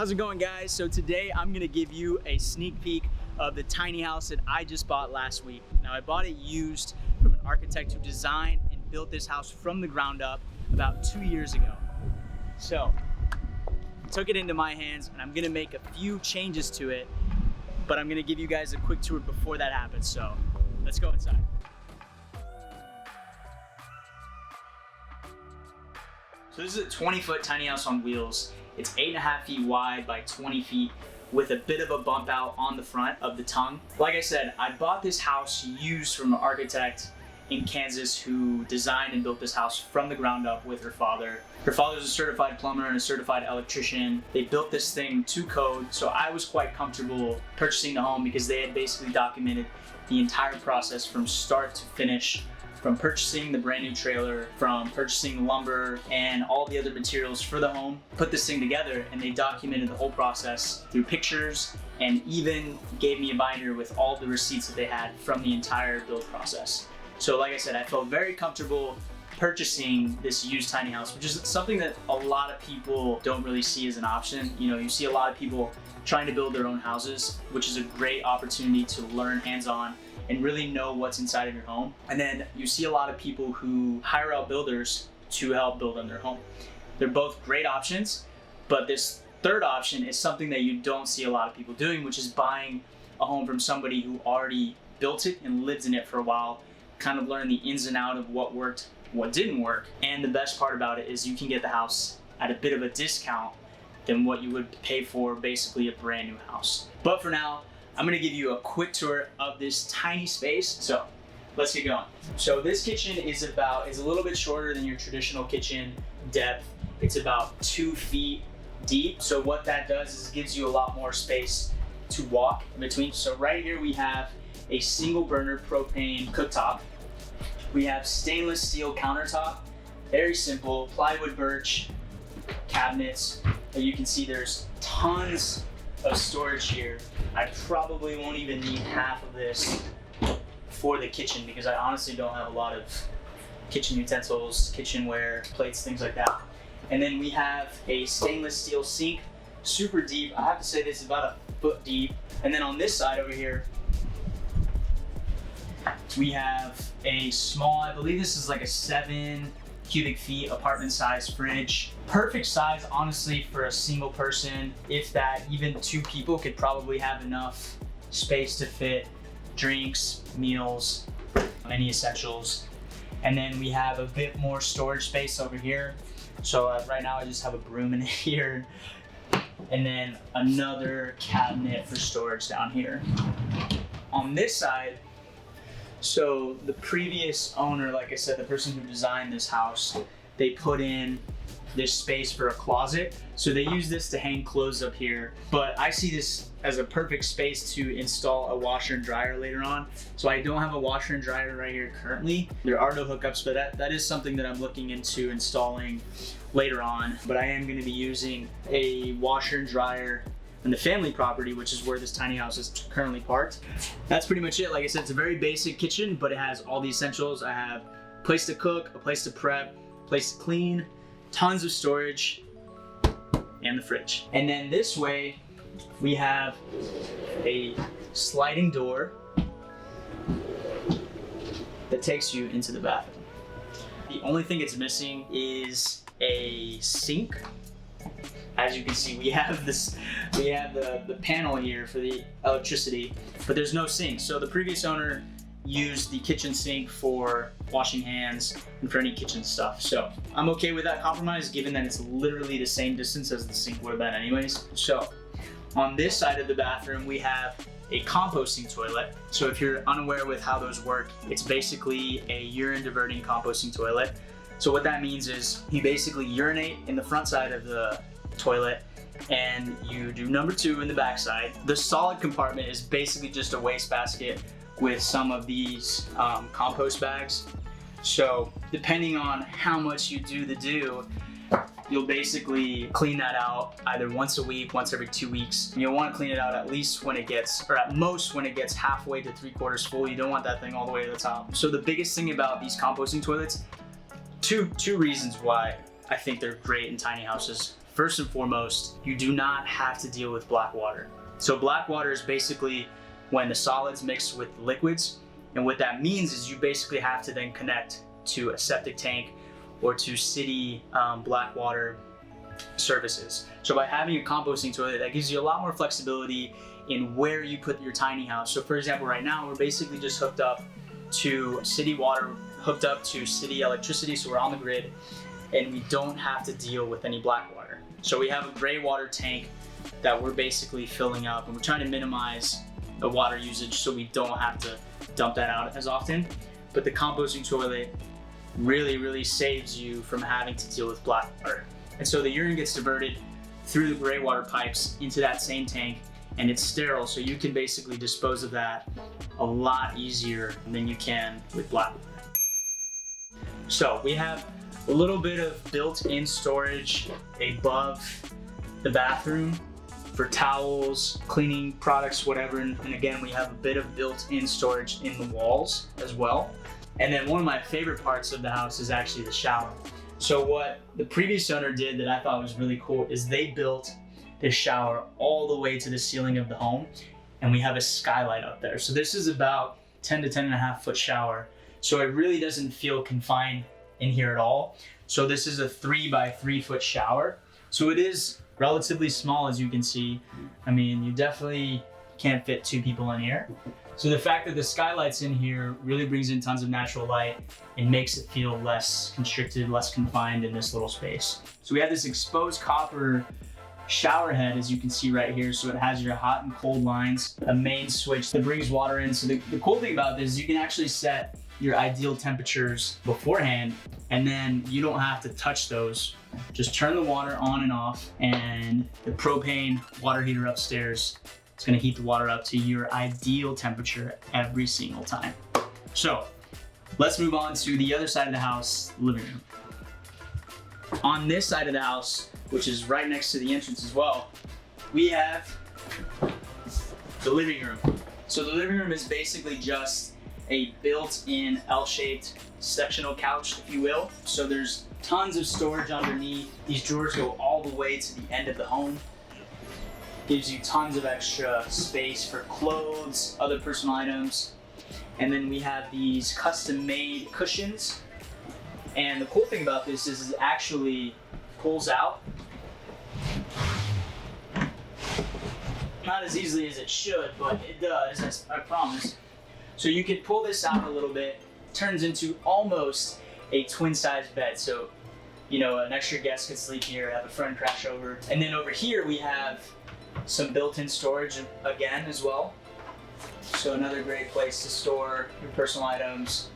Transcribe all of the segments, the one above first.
How's it going, guys? So today I'm gonna give you a sneak peek of the tiny house that I just bought last week. Now I bought it used from an architect who designed and built this house from the ground up about 2 years ago. So I took it into my hands and I'm gonna make a few changes to it, but I'm gonna give you guys a quick tour before that happens. So let's go inside. So this is a 20-foot tiny house on wheels. It's 8.5 feet wide by 20 feet with a bit of a bump out on the front of the tongue. Like I said, I bought this house used from an architect in Kansas who designed and built this house from the ground up with her father. Her father's a certified plumber and a certified electrician. They built this thing to code, so I was quite comfortable purchasing the home because they had basically documented the entire process from start to finish, from purchasing the brand new trailer, from purchasing lumber and all the other materials for the home, put this thing together, and they documented the whole process through pictures and even gave me a binder with all the receipts that they had from the entire build process. So like I said, I felt very comfortable purchasing this used tiny house, which is something that a lot of people don't really see as an option. You know, you see a lot of people trying to build their own houses, which is a great opportunity to learn hands-on and really know what's inside of your home. And then you see a lot of people who hire out builders to help build them their home. They're both great options, but this third option is something that you don't see a lot of people doing, which is buying a home from somebody who already built it and lived in it for a while, kind of learn the ins and outs of what worked, what didn't work. And the best part about it is you can get the house at a bit of a discount than what you would pay for basically a brand new house. But for now, I'm gonna give you a quick tour of this tiny space. So let's get going. So this kitchen is a little bit shorter than your traditional kitchen depth. It's about 2 feet deep. So what that does is it gives you a lot more space to walk in between. So right here we have a single burner propane cooktop. We have stainless steel countertop, very simple, plywood birch cabinets. You can see there's tons of storage here. I probably won't even need half of this for the kitchen because I honestly don't have a lot of kitchen utensils, kitchenware, plates, things like that. And then we have a stainless steel sink, super deep. I have to say this is about 1 foot deep. And then on this side over here, we have a small, I believe this is like a 7 cubic feet apartment size fridge. Perfect size, honestly, for a single person. If that, even 2 people could probably have enough space to fit drinks, meals, any essentials. And then we have a bit more storage space over here. So right now I just have a broom in here. And then another cabinet for storage down here. On this side, so the previous owner, like I said, the person who designed this house, they put in this space for a closet. So they use this to hang clothes up here. But I see this as a perfect space to install a washer and dryer later on. So I don't have a washer and dryer right here currently. There are no hookups, but that is something that I'm looking into installing later on. But I am gonna be using a washer and dryer and the family property, which is where this tiny house is currently parked. That's pretty much it. Like I said, it's a very basic kitchen, but it has all the essentials. I have a place to cook, a place to prep, a place to clean, tons of storage, and the fridge. And then this way, we have a sliding door that takes you into the bathroom. The only thing it's missing is a sink. As you can see, we have the panel here for the electricity, but there's no sink. So the previous owner used the kitchen sink for washing hands and for any kitchen stuff. So I'm okay with that compromise, given that it's literally the same distance as the sink would have been anyways. So on this side of the bathroom, we have a composting toilet. So if you're unaware with how those work, it's basically a urine diverting composting toilet. So what that means is you basically urinate in the front side of the toilet and you do number 2 in the back side. The solid compartment is basically just a wastebasket with some of these compost bags. So depending on how much you do, you'll basically clean that out either once a week, once every 2 weeks. And you'll want to clean it out at least when it gets, or at most when it gets halfway to 3/4 full. You don't want that thing all the way to the top. So the biggest thing about these composting toilets, two reasons why I think they're great in tiny houses. First and foremost, you do not have to deal with black water. So black water is basically when the solids mix with liquids. And what that means is you basically have to then connect to a septic tank or to city black water services. So by having a composting toilet, that gives you a lot more flexibility in where you put your tiny house. So for example, right now, we're basically just hooked up to city water, hooked up to city electricity, so we're on the grid, and we don't have to deal with any black water. So we have a gray water tank that we're basically filling up, and we're trying to minimize the water usage so we don't have to dump that out as often. But the composting toilet really saves you from having to deal with black water. And so the urine gets diverted through the gray water pipes into that same tank, and it's sterile, so you can basically dispose of that a lot easier than you can with black water. So we have a little bit of built-in storage above the bathroom for towels, cleaning products, whatever. And again, we have a bit of built-in storage in the walls as well. And then one of my favorite parts of the house is actually the shower. So what the previous owner did that I thought was really cool is they built this shower all the way to the ceiling of the home, and we have a skylight up there. So this is about 10 to 10.5 foot shower. So it really doesn't feel confined in here at all. So this is a 3 by 3 foot shower. So it is relatively small, as you can see. I mean, you definitely can't fit 2 people in here. So the fact that the skylight's in here really brings in tons of natural light and makes it feel less constricted, less confined in this little space. So we have this exposed copper shower head, as you can see right here. So it has your hot and cold lines, a main switch that brings water in. So the cool thing about this is you can actually set your ideal temperatures beforehand, and then you don't have to touch those. Just turn the water on and off, and the propane water heater upstairs is going to heat the water up to your ideal temperature every single time. So let's move on to the other side of the house, the living room. On this side of the house, which is right next to the entrance as well, we have the living room. So the living room is basically just a built-in L-shaped sectional couch, if you will. So there's tons of storage underneath. These drawers go all the way to the end of the home. Gives you tons of extra space for clothes, other personal items. And then we have these custom-made cushions. And the cool thing about this is it actually pulls out. Not as easily as it should, but it does, I promise. So you can pull this out a little bit, turns into almost a twin-size bed. So, you know, an extra guest could sleep here, have a friend crash over. And then over here we have some built-in storage again as well. So another great place to store your personal items.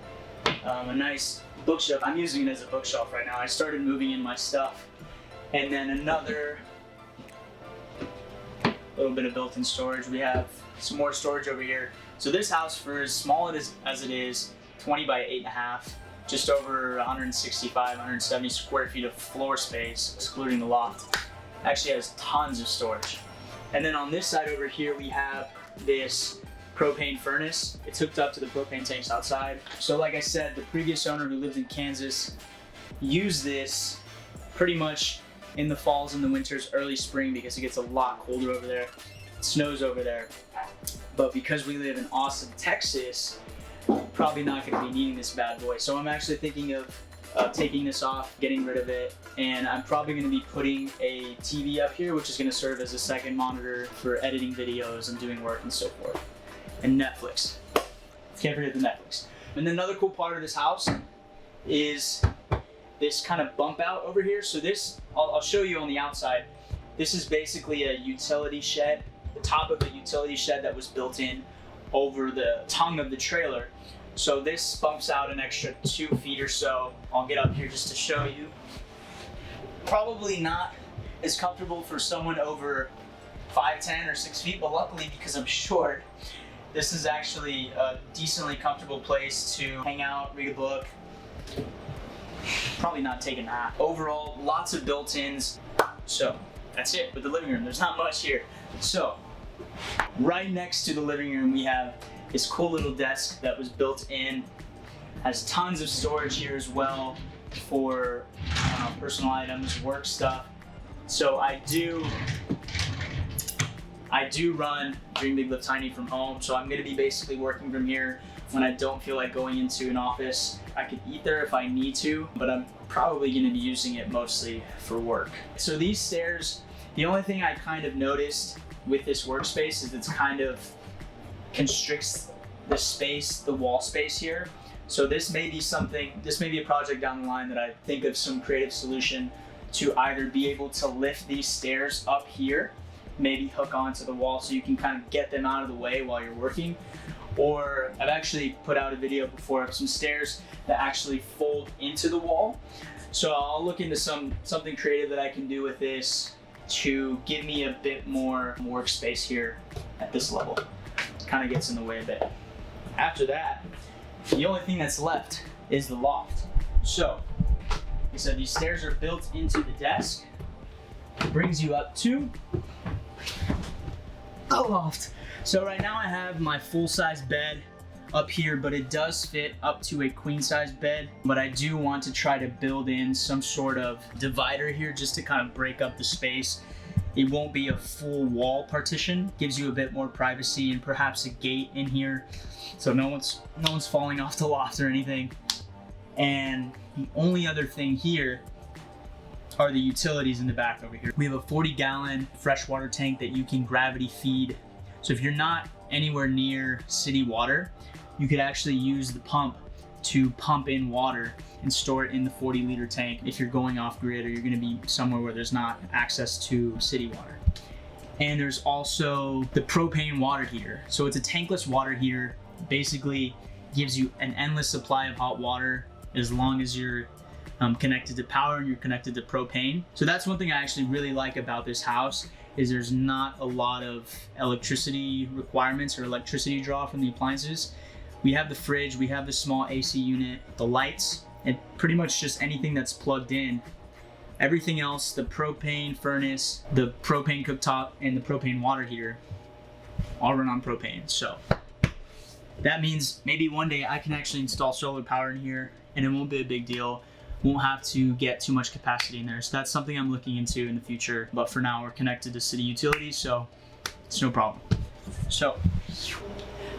A nice bookshelf. I'm using it as a bookshelf right now. I started moving in my stuff. And then another little bit of built-in storage. We have some more storage over here. So this house, for as small as it is, 20 by 8.5, just over 165, 170 square feet of floor space, excluding the loft, actually has tons of storage. And then on this side over here, we have this propane furnace. It's hooked up to the propane tanks outside. So like I said, the previous owner who lived in Kansas used this pretty much in the falls and the winters, early spring, because it gets a lot colder over there. It snows over there. But because we live in Austin, Texas, probably not going to be needing this bad boy. So I'm actually thinking of taking this off, getting rid of it, and I'm probably going to be putting a TV up here, which is going to serve as a second monitor for editing videos and doing work and so forth. And Netflix. Can't forget the Netflix. And then another cool part of this house is this kind of bump out over here. So this, I'll show you on the outside. This is basically a utility shed, the top of the utility shed that was built in over the tongue of the trailer. So this bumps out an extra 2 feet or so. I'll get up here just to show you. Probably not as comfortable for someone over 5'10" or 6 feet, but luckily because I'm short, this is actually a decently comfortable place to hang out, read a book, probably not take a nap. Overall, lots of built-ins. So that's it with the living room. There's not much here. So right next to the living room, we have this cool little desk that was built in. Has tons of storage here as well for personal items, work stuff. So I do run Dream Big Live Tiny from home, so I'm gonna be basically working from here when I don't feel like going into an office. I could eat there if I need to, but I'm probably gonna be using it mostly for work. So these stairs, the only thing I kind of noticed with this workspace is it's kind of constricts the space, the wall space here. So this may be a project down the line that I think of some creative solution to either be able to lift these stairs up here, maybe hook onto the wall so you can kind of get them out of the way while you're working. Or I've actually put out a video before of some stairs that actually fold into the wall. So I'll look into something creative that I can do with this to give me a bit more workspace here at this level. It kind of gets in the way a bit. After that, the only thing that's left is the loft. So, like I said, these stairs are built into the desk. It brings you up to the loft. So right now I have my full-size bed up here, but it does fit up to a queen-size bed. But I do want to try to build in some sort of divider here just to kind of break up the space. It won't be a full wall partition. Gives you a bit more privacy and perhaps a gate in here, so no one's falling off the loft or anything. And the only other thing here are the utilities in the back over here. We have a 40-gallon freshwater tank that you can gravity feed. So if you're not anywhere near city water, you could actually use the pump to pump in water and store it in the 40-liter tank if you're going off grid or you're gonna be somewhere where there's not access to city water. And there's also the propane water heater. So it's a tankless water heater, basically gives you an endless supply of hot water as long as you're connected to power and you're connected to propane. So that's one thing I actually really like about this house, is there's not a lot of electricity requirements or electricity draw from the appliances. We have the fridge, we have the small AC unit, the lights, and pretty much just anything that's plugged in. Everything else, the propane furnace, the propane cooktop, and the propane water heater, all run on propane. So that means maybe one day I can actually install solar power in here and it won't be a big deal. Won't have to get too much capacity in there. So that's something I'm looking into in the future. But for now, we're connected to city utilities, so it's no problem. So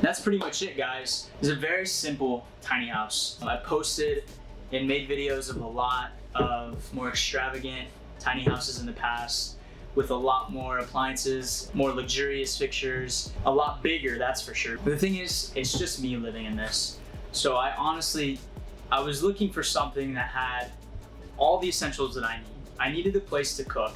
that's pretty much it, guys. It's a very simple tiny house. I posted and made videos of a lot of more extravagant tiny houses in the past with a lot more appliances, more luxurious fixtures, a lot bigger, that's for sure. But the thing is, it's just me living in this. So I was looking for something that had all the essentials that I need. I needed a place to cook.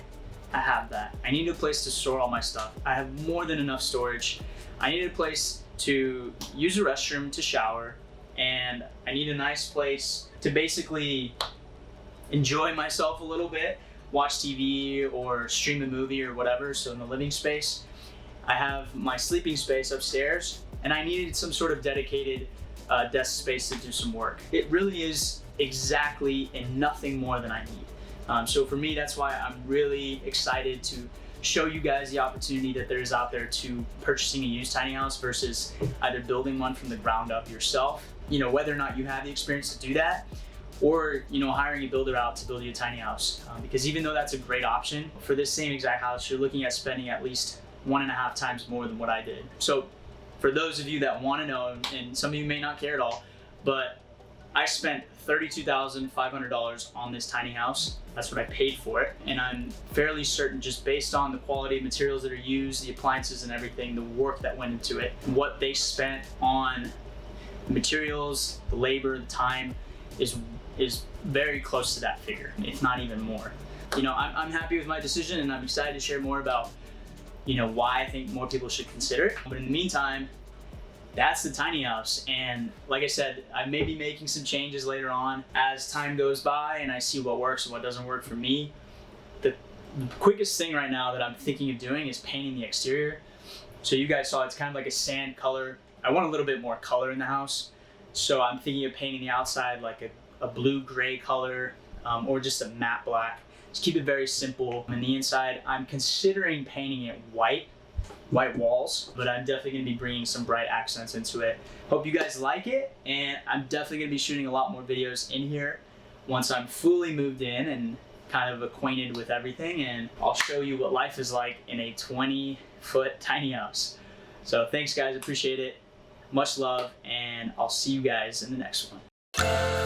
I have that. I needed a place to store all my stuff. I have more than enough storage. I needed a place to use a restroom to shower, and I need a nice place to basically enjoy myself a little bit, watch TV or stream a movie or whatever. So in the living space, I have my sleeping space upstairs, and I needed some sort of dedicated desk space to do some work. It really is exactly and nothing more than I need. So for me, that's why I'm really excited to show you guys the opportunity that there is out there to purchasing a used tiny house versus either building one from the ground up yourself. You know, whether or not you have the experience to do that, or hiring a builder out to build you a tiny house. Because even though that's a great option, for this same exact house, you're looking at spending at least 1.5 times more than what I did. So for those of you that want to know, and some of you may not care at all, but I spent $32,500 on this tiny house. That's what I paid for it. And I'm fairly certain, just based on the quality of materials that are used, the appliances and everything, the work that went into it, what they spent on the materials, the labor, the time, is very close to that figure, if not even more. I'm happy with my decision, and I'm excited to share more about why I think more people should consider it. But in the meantime, that's the tiny house. And like I said, I may be making some changes later on as time goes by and I see what works and what doesn't work for me. The quickest thing right now that I'm thinking of doing is painting the exterior. So you guys saw it's kind of like a sand color. I want a little bit more color in the house. So I'm thinking of painting the outside like a blue-gray color, or just a matte black. Just keep it very simple. And the inside, I'm considering painting it white walls, but I'm definitely gonna be bringing some bright accents into it. Hope you guys like it, and I'm definitely gonna be shooting a lot more videos in here once I'm fully moved in and kind of acquainted with everything, and I'll show you what life is like in a 20-foot tiny house. So thanks guys, appreciate it. Much love, and I'll see you guys in the next one.